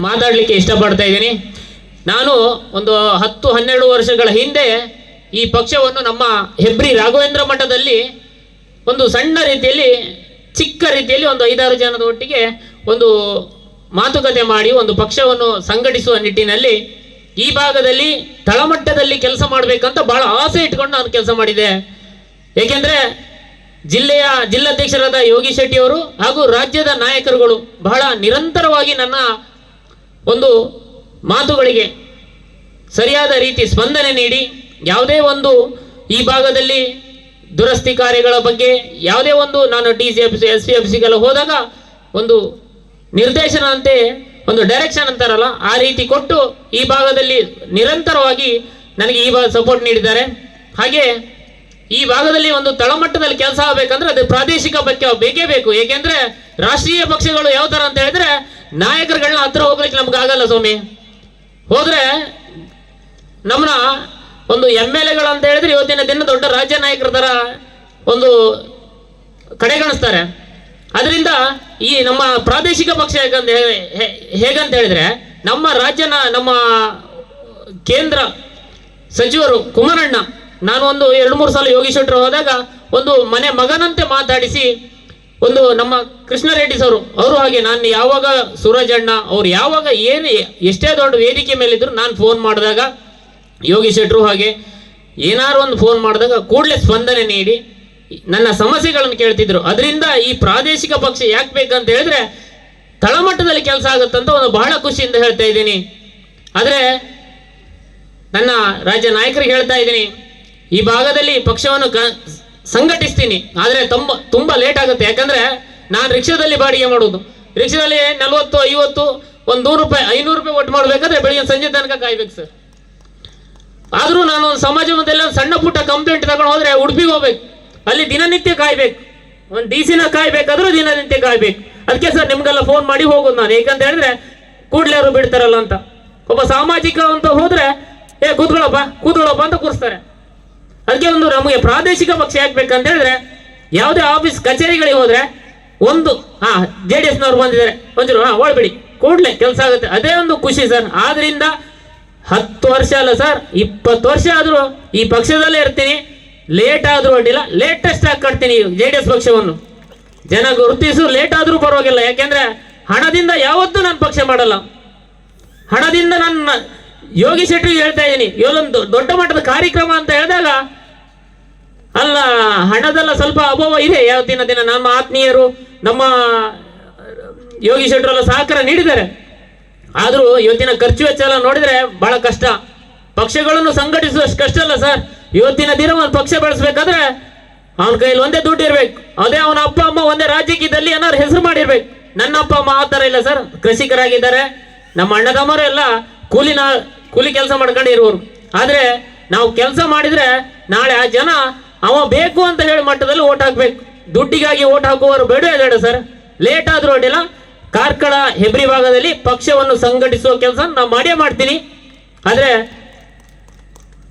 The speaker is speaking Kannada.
ಮಾತಾಡಲಿಕ್ಕೆ ಇಷ್ಟಪಡ್ತಾ ಇದ್ದೀನಿ. ನಾನು ಒಂದು 10-12 ವರ್ಷಗಳ ಹಿಂದೆ ಈ ಪಕ್ಷವನ್ನು ನಮ್ಮ ಹೆಬ್ರಿ ರಾಘವೇಂದ್ರ ಮಠದಲ್ಲಿ ಒಂದು ಸಣ್ಣ ರೀತಿಯಲ್ಲಿ, ಚಿಕ್ಕ ರೀತಿಯಲ್ಲಿ ಒಂದು 5-6 ಜನದ ಒಟ್ಟಿಗೆ ಒಂದು ಮಾತುಕತೆ ಮಾಡಿ ಒಂದು ಪಕ್ಷವನ್ನು ಸಂಘಟಿಸುವ ನಿಟ್ಟಿನಲ್ಲಿ ಈ ಭಾಗದಲ್ಲಿ ತಳಮಟ್ಟದಲ್ಲಿ ಕೆಲಸ ಮಾಡಬೇಕಂತ ಬಹಳ ಆಸೆ ಇಟ್ಕೊಂಡು ನಾನು ಕೆಲಸ ಮಾಡಿದೆ. ಏಕೆಂದರೆ ಜಿಲ್ಲಾಧ್ಯಕ್ಷರಾದ ಯೋಗಿ ಶೆಟ್ಟಿ ಅವರು ಹಾಗೂ ರಾಜ್ಯದ ನಾಯಕರುಗಳು ಬಹಳ ನಿರಂತರವಾಗಿ ನನ್ನ ಒಂದು ಮಾತುಗಳಿಗೆ ಸರಿಯಾದ ರೀತಿ ಸ್ಪಂದನೆ ನೀಡಿ, ಯಾವುದೇ ಒಂದು ಈ ಭಾಗದಲ್ಲಿ ದುರಸ್ತಿ ಕಾರ್ಯಗಳ ಬಗ್ಗೆ ಯಾವುದೇ ಒಂದು, ನಾನು DCFC SPFCಗೆಲ್ಲ ಹೋದಾಗ ಒಂದು ನಿರ್ದೇಶನ ಅಂತೆ, ಒಂದು ಡೈರೆಕ್ಷನ್ ಅಂತಾರಲ್ಲ ಆ ರೀತಿ ಕೊಟ್ಟು ಈ ಭಾಗದಲ್ಲಿ ನಿರಂತರವಾಗಿ ನನಗೆ ಈ ಭಾಗ ಸಪೋರ್ಟ್ ನೀಡಿದ್ದಾರೆ. ಹಾಗೆ ಈ ಭಾಗದಲ್ಲಿ ಒಂದು ತಳಮಟ್ಟದಲ್ಲಿ ಕೆಲಸ ಆಗಬೇಕಂದ್ರೆ ಅದು ಪ್ರಾದೇಶಿಕ ಬಗ್ಗೆ ಬೇಕೇ ಬೇಕು. ಏಕೆಂದ್ರೆ ರಾಷ್ಟ್ರೀಯ ಪಕ್ಷಗಳು ಯಾವ ತರ ಅಂತ ಹೇಳಿದ್ರೆ ನಾಯಕರುಗಳನ್ನ ಹತ್ರ ಹೋಗ್ಲಿಕ್ಕೆ ನಮ್ಗೆ ಆಗಲ್ಲ ಸ್ವಾಮಿ. ಹೋದ್ರೆ ನಮ್ಮನ್ನ ಒಂದು MLAಗಳು ಅಂತ ಹೇಳಿದ್ರೆ ಇವತ್ತಿನ ದಿನ ದೊಡ್ಡ ರಾಜ್ಯ ನಾಯಕರ ತರ ಒಂದು ಕಡೆಗಣಿಸ್ತಾರೆ. ಅದರಿಂದ ಈ ನಮ್ಮ ಪ್ರಾದೇಶಿಕ ಪಕ್ಷ ಹೇಗಂತ ಹೇಳಿದ್ರೆ ನಮ್ಮ ಕೇಂದ್ರ ಸಚಿವರು ಕುಮಾರಣ್ಣ, ನಾನು ಒಂದು 2-3 ಸಲ ಯೋಗಿ ಶೆಟ್ಟರು ಹೋದಾಗ ಒಂದು ಮನೆ ಮಗನಂತೆ ಮಾತಾಡಿಸಿ, ಒಂದು ನಮ್ಮ ಕೃಷ್ಣ ರೆಡ್ಡಿ ಅವರು ಹಾಗೆ, ನಾನು ಯಾವಾಗ ಸೂರಜ್ ಅಣ್ಣ ಅವ್ರು ಯಾವಾಗ ಎಷ್ಟೇ ದೊಡ್ಡ ವೇದಿಕೆ ಮೇಲಿದ್ರು ನಾನು ಫೋನ್ ಮಾಡಿದಾಗ ಯೋಗಿ ಶೆಟ್ಟರು ಹಾಗೆ ಏನಾರು ಒಂದು ಫೋನ್ ಮಾಡಿದಾಗ ಕೂಡಲೇ ಸ್ಪಂದನೆ ನೀಡಿ ನನ್ನ ಸಮಸ್ಯೆಗಳನ್ನು ಕೇಳ್ತಿದ್ರು. ಅದರಿಂದ ಈ ಪ್ರಾದೇಶಿಕ ಪಕ್ಷ ಯಾಕೆ ಬೇಕಂತ ಹೇಳಿದ್ರೆ ತಳಮಟ್ಟದಲ್ಲಿ ಕೆಲಸ ಆಗುತ್ತಂತ ಒಂದು ಬಹಳ ಖುಷಿಯಿಂದ ಹೇಳ್ತಾ ಇದ್ದೀನಿ. ಆದರೆ ನನ್ನ ರಾಜ್ಯ ನಾಯಕರಿಗೆ ಹೇಳ್ತಾ ಇದ್ದೀನಿ, ಈ ಭಾಗದಲ್ಲಿ ಪಕ್ಷವನ್ನು ಸಂಘಟಿಸ್ತೀನಿ, ಆದರೆ ತುಂಬ ಲೇಟ್ ಆಗುತ್ತೆ. ಯಾಕಂದ್ರೆ ನಾನು ರಿಕ್ಷಾದಲ್ಲಿ ಬಾಡಿಗೆ ಮಾಡೋದು, ರಿಕ್ಷಾದಲ್ಲಿ 40-50 ಒಂದು 100 ರೂಪಾಯಿ 500 ರೂಪಾಯಿ ಒಟ್ಟು ಮಾಡಬೇಕಾದ್ರೆ ಬೆಳಿಗ್ಗೆ ಸಂಜೆ ತನಕ ಕಾಯ್ಬೇಕು ಸರ್. ಆದರೂ ನಾನು ಒಂದು ಸಮಾಜ ಮಧ್ಯದಲ್ಲಿ ಸಣ್ಣ ಪುಟ್ಟ ಕಂಪ್ಲೇಂಟ್ ತಗೊಂಡು ಹೋದ್ರೆ ಉಡುಪಿಗೆ ಹೋಗ್ಬೇಕು, ಅಲ್ಲಿ ದಿನನಿತ್ಯ ಕಾಯ್ಬೇಕು, ಒಂದು DCನ ಕಾಯ್ಬೇಕಾದ್ರೂ ದಿನನಿತ್ಯ ಕಾಯ್ಬೇಕು. ಅದಕ್ಕೆ ಸರ್ ನಿಮ್ಗೆಲ್ಲ ಫೋನ್ ಮಾಡಿ ಹೋಗೋದು ನಾನು, ಏಕಂತ ಹೇಳಿದ್ರೆ ಕೂಡ್ಲೆ ಅವರು ಬಿಡ್ತಾರಲ್ಲ ಅಂತ. ಒಬ್ಬ ಸಾಮಾಜಿಕ ಅಂತ ಹೋದ್ರೆ ಕೂತ್ಕೊಳ್ಳಪ್ಪ ಅಂತ ಕೂರಿಸ್ತಾರೆ. ಅದಕ್ಕೆ ಒಂದು ನಮಗೆ ಪ್ರಾದೇಶಿಕ ಪಕ್ಷ ಯಾಕಬೇಕಂತ ಹೇಳಿದ್ರೆ ಯಾವುದೇ ಆಫೀಸ್ ಕಚೇರಿಗಳಿಗೆ ಹೋದ್ರೆ ಒಂದು JDSನವ್ರು ಬಂದಿದ್ದಾರೆ ಒಂಚೂರು ಒಳಬಿಡಿ, ಕೂಡಲೇ ಕೆಲಸ ಆಗುತ್ತೆ, ಅದೇ ಒಂದು ಖುಷಿ ಸರ್. ಆದ್ರಿಂದ 10 ವರ್ಷ ಅಲ್ಲ ಸರ್, 20 ವರ್ಷ ಆದರೂ ಈ ಪಕ್ಷದಲ್ಲೇ ಇರ್ತೀನಿ. ಲೇಟ್ ಆದ್ರೂ ಅಡ್ಡಿಲ್ಲ, ಲೇಟೆಸ್ಟ್ ಆಗಿ ಕಟ್ತೀನಿ JDS ಪಕ್ಷವನ್ನು. ಜನ ಗುರುತಿಸು, ಲೇಟ್ ಆದ್ರೂ ಪರವಾಗಿಲ್ಲ. ಯಾಕೆಂದ್ರೆ ಹಣದಿಂದ ಯಾವತ್ತೂ ನಾನು ಪಕ್ಷ ಮಾಡಲ್ಲ. ಹಣದಿಂದ ನನ್ನ ಯೋಗಿ ಶೆಟ್ಟಿಗೆ ಹೇಳ್ತಾ ಇದ್ದೀನಿ, ಇವೊಂದು ದೊಡ್ಡ ಮಟ್ಟದ ಕಾರ್ಯಕ್ರಮ ಅಂತ ಹೇಳಿದಾಗ ಅಲ್ಲ, ಹಣದಲ್ಲ ಸ್ವಲ್ಪ ಅಭಾವ ಇದೆ. ಯಾವತ್ತಿನ ದಿನ ನಮ್ಮ ಆತ್ಮೀಯರು ನಮ್ಮ ಯೋಗಿ ಶೆಟ್ಟರೆಲ್ಲ ಸಹಕಾರ ನೀಡಿದ್ದಾರೆ. ಆದರೂ ಇವತ್ತಿನ ಖರ್ಚು ವೆಚ್ಚ ಎಲ್ಲ ನೋಡಿದ್ರೆ ಬಹಳ ಕಷ್ಟ. ಪಕ್ಷಗಳನ್ನು ಸಂಘಟಿಸುವಷ್ಟು ಕಷ್ಟ ಅಲ್ಲ ಸರ್. ಇವತ್ತಿನ ದಿನ ಒಂದು ಪಕ್ಷ ಬೆಳೆಸ್ಬೇಕಾದ್ರೆ ಅವನ ಕೈಲಿ ಒಂದೇ ದುಡ್ಡು ಇರ್ಬೇಕು, ಅದೇ ಅವನ ಅಪ್ಪ ಅಮ್ಮ ಒಂದೇ ರಾಜ್ಯಕ್ಕಿದ್ದಲ್ಲಿ ಏನಾದ್ರು ಹೆಸರು ಮಾಡಿರ್ಬೇಕು. ನನ್ನ ಅಪ್ಪ ಅಮ್ಮ ಆ ಥರ ಇಲ್ಲ ಸರ್, ಕೃಷಿಕರಾಗಿದ್ದಾರೆ. ನಮ್ಮ ಅಣ್ಣದಮ್ಮರು ಎಲ್ಲ ಕೂಲಿ ಕೆಲಸ ಮಾಡ್ಕೊಂಡು ಇರುವರು. ಆದರೆ ನಾವು ಕೆಲಸ ಮಾಡಿದ್ರೆ ನಾಳೆ ಆ ಜನ ಅವ ಬೇಕು ಅಂತ ಹೇಳಿ ಮಟ್ಟದಲ್ಲಿ ಓಟ್ ಹಾಕ್ಬೇಕು. ದುಡ್ಡಿಗಾಗಿ ಓಟ್ ಹಾಕುವವರು ಬೇಡ ಸರ್. ಲೇಟ್ ಆದ್ರೂ ಅಡ್ಡಿಲ್ಲ, ಕಾರ್ಕಳ ಹೆಬ್ರಿ ಭಾಗದಲ್ಲಿ ಪಕ್ಷವನ್ನು ಸಂಘಟಿಸುವ ಕೆಲಸ ನಾವು ಮಾಡೇ ಮಾಡ್ತೀನಿ. ಆದರೆ